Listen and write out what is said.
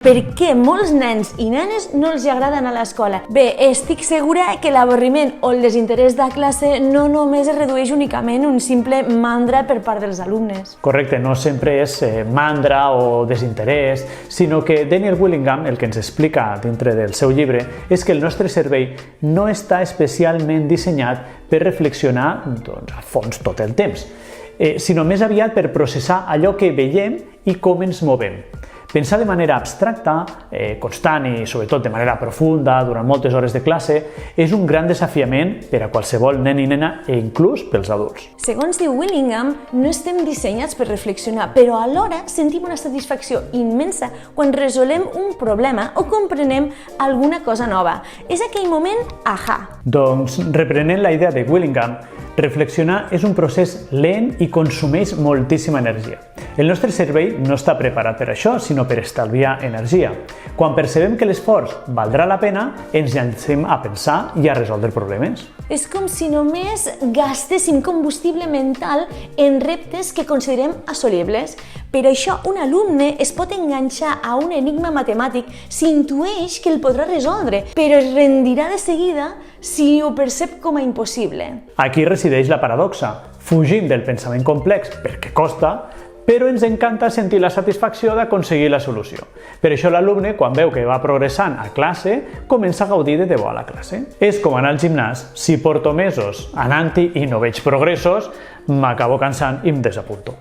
Per què molts nens i nenes no els agrada anar a l'escola? Bé, estic segura que l'avorriment o el desinterès de classe no només es redueix únicament un simple mandra per part dels alumnes. Correcte, no sempre és mandra o desinterès, sinó que Daniel Willingham el que ens explica dintre del seu llibre és que el nostre cervell no està especialment dissenyat per reflexionar a fons tot el temps, sinó més aviat per processar allò que veiem i com ens movem. Pensar de manera abstracta, constant i sobretot de manera profunda durant moltes hores de classe és un gran desafiament per a qualsevol nen i nena i inclús pels adults. Segons diu Willingham, no estem dissenyats per reflexionar, però alhora sentim una satisfacció immensa quan resolem un problema o comprenem alguna cosa nova. És aquell moment ahà. Doncs, reprenent la idea de Willingham, reflexionar és un procés lent i consumeix moltíssima energia. El nostre cervell no està preparat per això, sinó per estalviar energia. Quan percebem que l'esforç valdrà la pena, ens llancem a pensar i a resoldre problemes. És com si només gastéssim combustible mental en reptes que considerem assolibles. Per això, un alumne es pot enganxar a un enigma matemàtic si intueix que el podrà resoldre, però es rendirà de seguida si ho percep com a impossible. Aquí resideix la paradoxa. Fugim del pensament complex perquè costa, però ens encanta sentir la satisfacció d'aconseguir la solució. Per això l'alumne, quan veu que va progressant a classe, comença a gaudir de debò a la classe. És com anar al gimnàs. Si porto mesos anant-hi i no veig progressos, m'acabo cansant i em desapunto.